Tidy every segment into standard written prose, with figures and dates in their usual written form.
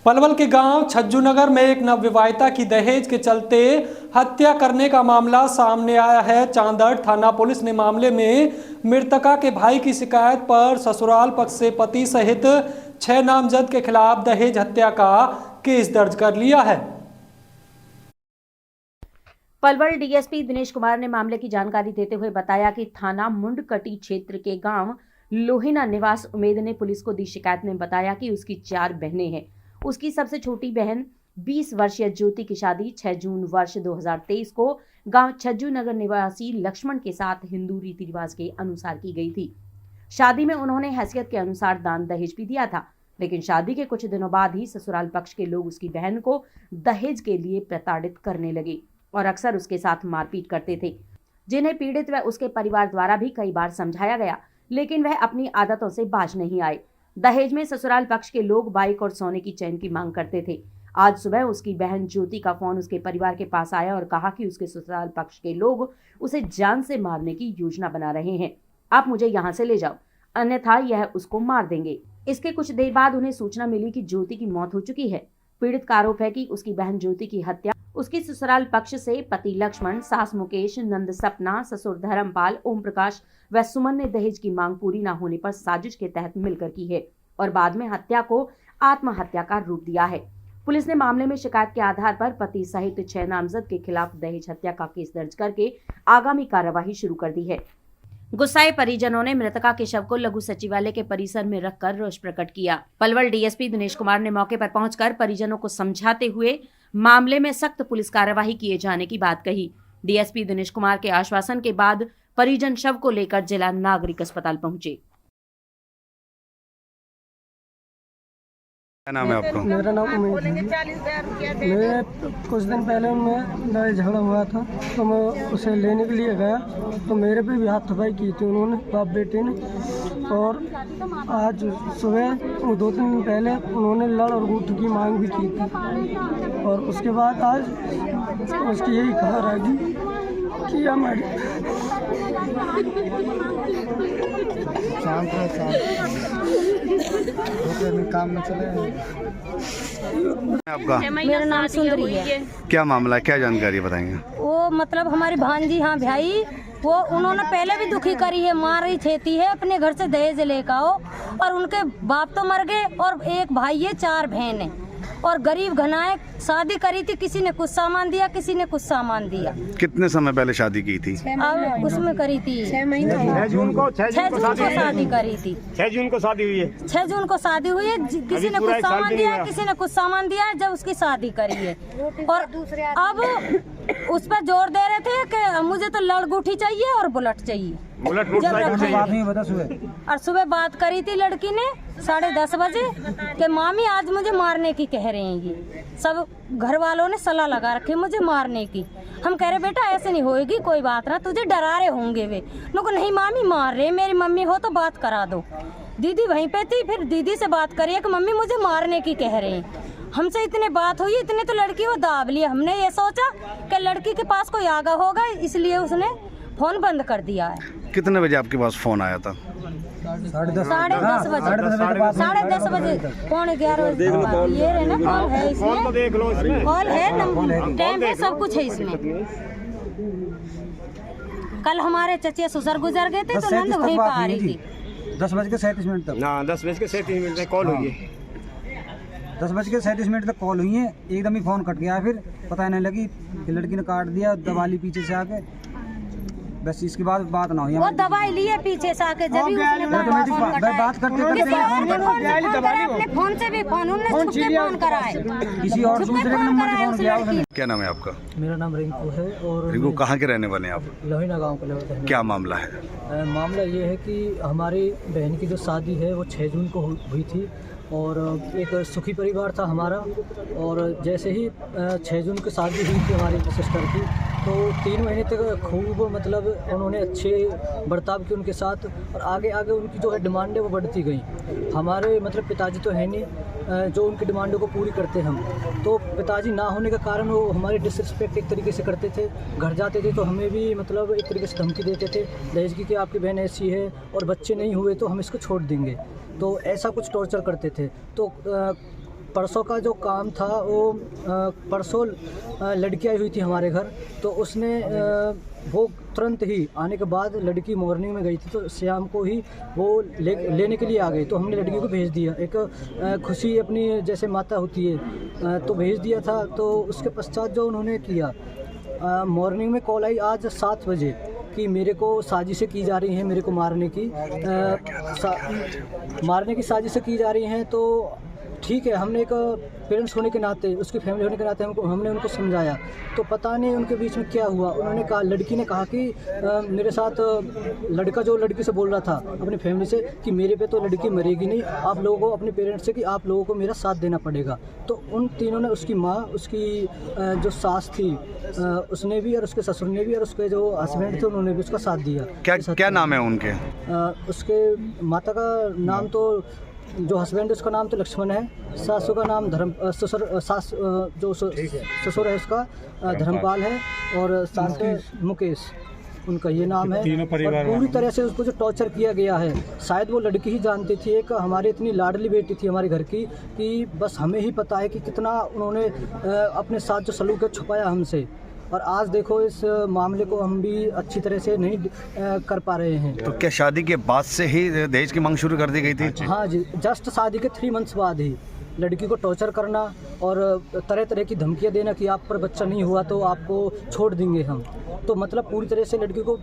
पलवल के गांव छज्जूनगर में एक नवविवाहिता की दहेज के चलते हत्या करने का मामला सामने आया है। चांदड़ थाना पुलिस ने मामले में मृतका के भाई की शिकायत पर ससुराल पक्ष से पति सहित 6 नामजद के खिलाफ दहेज हत्या का केस दर्ज कर लिया है। पलवल डीएसपी दिनेश कुमार ने मामले की जानकारी देते हुए बताया कि थाना मुंडकटी क्षेत्र के गांव लोहिना निवास उमेद ने पुलिस को दी शिकायत में बताया कि उसकी 4 बहनें हैं। उसकी सबसे छोटी बहन 20 वर्षीय ज्योति की शादी 6 जून वर्ष 2023 को गांव छज्जूनगर निवासी लक्ष्मण के साथ हिंदू रीति रिवाज के अनुसार की गई थी। शादी में उन्होंने हैसियत के अनुसार दान दहेज भी दिया था, लेकिन शादी के कुछ दिनों बाद ही ससुराल पक्ष के लोग उसकी बहन को दहेज के लिए प्रताड़ित करने लगे और अक्सर उसके साथ मारपीट करते थे, जिन्हें पीड़ित व उसके परिवार द्वारा भी कई बार समझाया गया, लेकिन वह अपनी आदतों से बाज नहीं आए। दहेज में ससुराल पक्ष के लोग बाइक और सोने की चैन की मांग करते थे। आज सुबह उसकी बहन ज्योति का फोन उसके परिवार के पास आया और कहा कि उसके ससुराल पक्ष के लोग उसे जान से मारने की योजना बना रहे हैं। आप मुझे यहाँ से ले जाओ, अन्यथा यह उसको मार देंगे। इसके कुछ देर बाद उन्हें सूचना मिली कि ज्योति की मौत हो चुकी है। पीड़ित का आरोप है कि उसकी बहन ज्योति की हत्या उसकी ससुराल पक्ष से पति लक्ष्मण, सास मुकेश, नंद सपना, ससुर धर्मपाल, ओम प्रकाश व सुमन ने दहेज की मांग पूरी न होने पर साजिश के तहत मिलकर की है और बाद में हत्या को आत्महत्या का रूप दिया है। पुलिस ने मामले में शिकायत के आधार पर पति सहित 6 नामजद के खिलाफ दहेज हत्या का केस दर्ज करके आगामी कार्यवाही शुरू कर दी है। गुस्साए परिजनों ने मृतका के शव को लघु सचिवालय के परिसर में रखकर रोष प्रकट किया। पलवल डीएसपी दिनेश कुमार ने मौके पर पहुंचकर परिजनों को समझाते हुए मामले में सख्त पुलिस कार्यवाही किए जाने की बात कही। डीएसपी दिनेश कुमार के आश्वासन के बाद परिजन शव को लेकर जिला नागरिक अस्पताल पहुंचे। क्या नाम है आपका? मेरा नाम उमेद है। मेरे कुछ दिन पहले में लड़ाई झगड़ा हुआ था, तो मैं उसे लेने के लिए गया, तो मेरे पे भी हाथ थपाई की थी उन्होंने, बाप बेटे ने। और आज सुबह 2-3 दिन पहले उन्होंने लड़ और गुट की मांग भी की थी। और उसके बाद आज उसकी यही खबर आ गई कि हमारी काम में चले। आपका? मेरा नाम सुंदरी है। क्या मामला है, क्या जानकारी बताएंगे? वो मतलब हमारी भांजी, हाँ भाई, वो उन्होंने पहले भी दुखी करी है, मारी छेती है, अपने घर से दहेज लेकर आओ। और उनके बाप तो मर गए और एक भाई है, 4 बहन है और गरीब घनाए शादी करी थी। किसी ने कुछ सामान दिया, किसी ने कुछ सामान दिया। कितने समय पहले शादी की थी? अब उसमें करी थी 6 जून को शादी करी थी। 6 जून को शादी हुई है। 6 जून को शादी हुई है। किसी ने कुछ सामान दिया है, किसी ने कुछ सामान दिया है, जब उसकी शादी करी है। और अब उस पर जोर दे रहे थे कि मुझे तो लड़गूठी चाहिए और बुलेट चाहिए। और सुबह बात करी थी लड़की ने 10:30 बजे कि मामी आज मुझे मारने की कह रहे हैं। ये सब घर वालों ने सलाह लगा रखी मुझे मारने की। हम कह रहे बेटा ऐसे नहीं होएगी, कोई बात ना, तुझे डरा रहे होंगे वे। नुको नहीं मामी मार रहे, मेरी मम्मी हो तो बात करा दो। दीदी वहीं पे थी, फिर दीदी से बात करी कि मम्मी मुझे मारने की कह रहे हैं। हमसे इतने बात हुई, इतने तो लड़की को दाब लिया। हमने ये सोचा कि लड़की के पास कोई आगा होगा, इसलिए उसने फोन बंद कर दिया है। कितने बजे आपके पास फोन आया था? 10:30 बजे, 10:30 बजे, 11:15 बजे। ये है ना, कॉल है इसमें, कॉल है, टाइम है, सब कुछ है इसमें। कल हमारे चचिया ससुर गुजर गए थे, तो नंद वहीं पर आ रही थी। 10:37 तक। हाँ, 10:37 तक कॉल हुई है। 10:37 तक कॉल हुई है, एकदम ही फोन कट गया। फिर पता नहीं लगी कि लड़की ने काट दिया, दवाली पीछे से आके, बस इसके बाद बात ना हुई। वो दवाई लिए पीछे से आके, जब भी उसने बात करते फोन से भी फोन उन्होंने छुप के फोन करा है, किसी और दूसरे के नंबर पे फोन किया उसने। क्या नाम है आपका? मेरा नाम रिंकू है। और रिंकू, कहाँ के रहने वाले हैं आप? लोहिना गांव के रहते हैं। क्या मामला है? मामला ये है कि हमारी बहन की जो शादी है वो 6 जून को हुई थी और एक सुखी परिवार था हमारा। और जैसे ही 6 जून की शादी हुई थी हमारी सिस्टर की, तो 3 महीने तक खूब मतलब उन्होंने अच्छे बर्ताव किए उनके साथ। और आगे आगे उनकी जो है डिमांडें वो बढ़ती गई। हमारे मतलब पिताजी तो है नहीं जो उनकी डिमांडों को पूरी करते हम, तो पिताजी ना होने के कारण वो हमारी डिसरिस्पेक्ट एक तरीके से करते थे। घर जाते थे तो हमें भी मतलब एक तरीके से धमकी देते थे दहेज की कि आपकी बहन ऐसी है और बच्चे नहीं हुए तो हम इसको छोड़ देंगे, तो ऐसा कुछ टॉर्चर करते थे। तो परसों का जो काम था वो परसों लड़की आई हुई थी हमारे घर, तो उसने वो तुरंत ही आने के बाद लड़की मॉर्निंग में गई थी, तो शाम को ही वो लेने के लिए आ गई, तो हमने लड़की को भेज दिया। एक खुशी अपनी जैसे माता होती है तो भेज दिया था। तो उसके पश्चात जो उन्होंने किया, मॉर्निंग में कॉल आई आज 7 बजे कि मेरे को साजिशें की जा रही हैं, मेरे को मारने की साजिशें की जा रही हैं। तो ठीक है, हमने एक पेरेंट्स होने के नाते, उसकी फैमिली होने के नाते हमने उनको समझाया, तो पता नहीं उनके बीच में क्या हुआ। उन्होंने कहा, लड़की ने कहा कि मेरे साथ लड़का जो लड़की से बोल रहा था अपनी फैमिली से कि मेरे पे तो लड़की मरेगी नहीं, आप लोगों को अपने पेरेंट्स से कि आप लोगों को मेरा साथ देना पड़ेगा। तो उन तीनों ने, उसकी माँ, उसकी जो सास थी उसने भी, और उसके ससुर ने भी, और उसके जो हस्बैंड थे उन्होंने भी उसका साथ दिया। क्या नाम है उनके? उसके माता का नाम तो, जो हस्बैंड है उसका नाम तो लक्ष्मण है, सासू का नाम ससुर है उसका धर्मपाल है, और सास है मुकेश, उनका ये नाम है। तीनों परिवार और पूरी तरह से उसको जो टॉर्चर किया गया है, शायद वो लड़की ही जानती थी, एक हमारी इतनी लाडली बेटी थी हमारे घर की, कि बस हमें ही पता है कि कितना उन्होंने अपने साथ जो सलूक है छुपाया हमसे। और आज देखो इस मामले को हम भी अच्छी तरह से नहीं कर पा रहे हैं। तो क्या शादी के बाद से ही दहेज की मांग शुरू कर दी गई थी? हाँ जी, जस्ट शादी के 3 मंथ्स बाद ही लड़की को टॉर्चर करना और तरह तरह की धमकियाँ देना कि आप पर बच्चा नहीं हुआ तो आपको छोड़ देंगे हम। तो मतलब पूरी तरह से लड़की को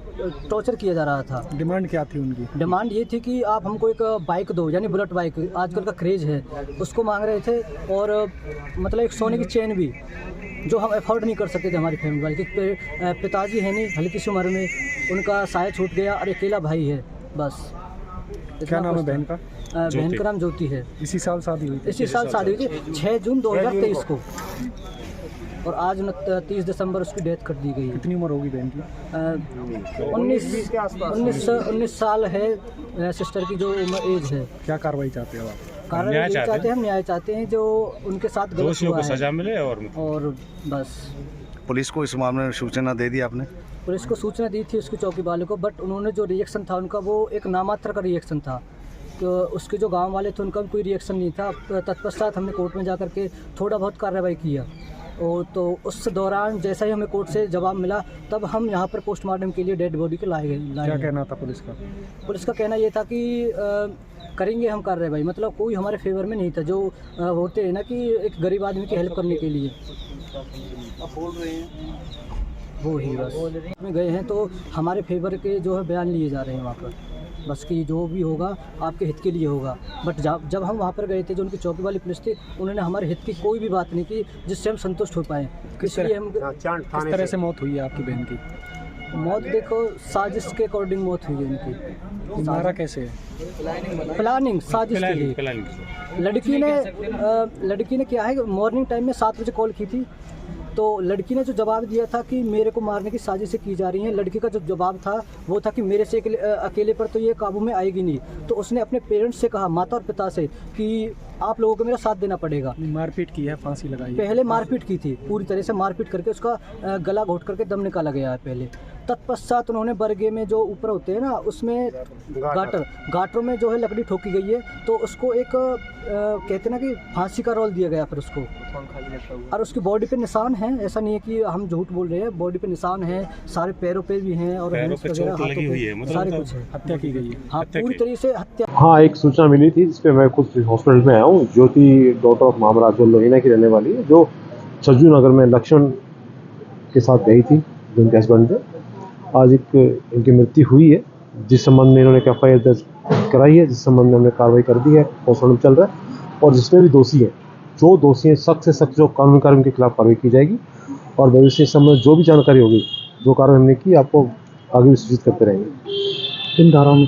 टॉर्चर किया जा रहा था। डिमांड क्या थी उनकी? डिमांड ये थी कि आप हमको एक बाइक दो, यानी बुलेट बाइक, आजकल का क्रेज़ है, उसको मांग रहे थे। और मतलब एक सोने की चेन भी, जो हम अफोर्ड नहीं कर सकते थे हमारी फैमिली वाले, क्योंकि पिताजी है नहीं, हल्की सी उम्र में उनका साया छूट गया और अकेला भाई है बस। क्या नाम है बहन का? बहन का नाम ज्योति है। इसी साल शादी हुई थी? इसी साल शादी हुई थी, 6 जून 2023 को, और आज 30 दिसंबर उसकी डेथ कर दी गई। कितनी उम्र होगी बहन की? 19 साल है सिस्टर की जो एज है। क्या कार्रवाई चाहते हो आप? कार्रवाई चाहते हैं, हम न्याय चाहते हैं, जो उनके साथ गलत हुआ है, सजा मिले। और बस। पुलिस को इस मामले में सूचना दे दी आपने? पुलिस को सूचना दी थी उसके चौकी वाले को, बट उन्होंने जो रिएक्शन था उनका, वो एक नामात्र का रिएक्शन था। तो उसके जो गांव वाले थे उनका भी कोई रिएक्शन नहीं था। तत्पश्चात हमने कोर्ट में जाकर के थोड़ा बहुत कार्रवाई किया, और तो उस दौरान जैसा ही हमें कोर्ट से जवाब मिला, तब हम यहाँ पर पोस्टमार्टम के लिए डेड बॉडी को लाए गए। क्या कहना था पुलिस का? पुलिस का कहना ये था कि करेंगे हम कार्रवाई, मतलब कोई हमारे फेवर में नहीं था। जो होते हैं ना कि एक गरीब आदमी की हेल्प करने के लिए, वो ही बस में गए हैं। तो हमारे फेवर के जो है बयान लिए जा रहे हैं वहाँ पर, बस कि जो भी होगा आपके हित के लिए होगा। बट जब हम वहाँ पर गए थे, जो उनकी चौकी वाली पुलिस थी, उन्होंने हमारे हित की कोई भी बात नहीं की जिससे हम संतुष्ट हो पाएँ। इसलिए हम, किस तरह से मौत हुई है आपकी बहन की? मौत देखो साजिश के अकॉर्डिंग मौत हुई है उनकी। मारा कैसे है? प्लानिंग, साजिश के लिए। लड़की ने क्या है, मॉर्निंग टाइम में 7 बजे कॉल की थी, तो लड़की ने जो जवाब दिया था कि मेरे को मारने की साजिशें की जा रही हैं, लड़की का जो जवाब था वो था कि मेरे से अकेले पर तो ये काबू में आएगी नहीं। तो उसने अपने पेरेंट्स से कहा, माता और पिता से, कि आप लोगों को मेरा साथ देना पड़ेगा। मारपीट की है, फांसी लगाई? पहले मारपीट की थी, पूरी तरह से मारपीट करके उसका गला घोट करके दम निकाला गया है पहले। तत्पश्चात उन्होंने बरगे में जो ऊपर होते हैं ना, उसमें गाटरों में जो है लकड़ी ठोकी गई है, तो उसको एक कहते हैं ना कि फांसी का रोल दिया गया फिर उसको। और उसकी बॉडी पे निशान है, ऐसा नहीं है कि हम झूठ बोल रहे हैं, बॉडी पे निशान है, सारे पैरों पे भी हैं, और सारे कुछ है। हत्या की गई है? हाँ, पूरी तरीके से हत्या। हाँ, एक सूचना मिली थी जिसपे मैं खुद हॉस्पिटल में आया हूँ। ज्योति डॉटर ऑफ मामराज जो लोहिना की रहने वाली है, जो छज्जू नगर में लक्ष्मण के साथ गई थी, जो उनके हस्बैंड थे। आज इनकी मृत्यु हुई है, जिस संबंध में इन्होंने FIR दर्ज कराई है, जिस संबंध में हमने कार्रवाई कर दी है, पोस्टमार्टम चल रहा है। और जिसमें भी दोषी हैं, जो दोषी हैं, सख्त से सख्त जो कानूनी कार्रवाई के खिलाफ कार्रवाई की जाएगी। और भविष्य इस संबंध जो भी जानकारी होगी, जो कार्रवाई हमने की, आपको आगे भी सूचित करते रहेंगे। इन धाराओं में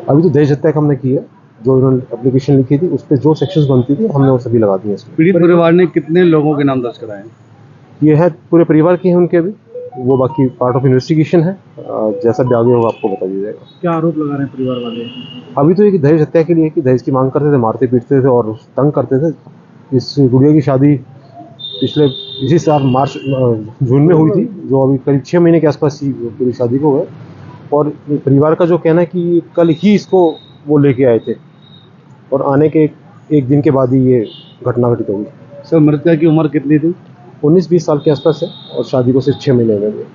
अभी तो दहेज हत्या का हमने की है, जो इन्होंने एप्लीकेशन लिखी थी उस पर जो सेक्शंस बनती थी हमने वो सभी लगा दिए। पीड़ित परिवार ने कितने लोगों के नाम दर्ज कराए? ये है पूरे परिवार की है उनके, भी वो बाकी पार्ट ऑफ इन्वेस्टिगेशन है, जैसा भी आगे होगा आपको बता दिया जाएगा। क्या आरोप लगा रहे हैं परिवार वाले? अभी तो ये कि दहेज हत्या के लिए कि दहेज की मांग करते थे, मारते पीटते थे और तंग करते थे। इस गुड़िया की शादी पिछले इसी साल जून में हुई थी, जो अभी करीब 6 महीने के आसपास पूरी शादी को हुए। और परिवार का जो कहना है कि कल ही इसको वो लेके आए थे, और आने के एक दिन के बाद ही ये घटना घटित होगी। सर मृतका की उम्र कितनी थी? 19-20 साल के आसपास है और शादी को सिर्फ 6 महीने में हुए।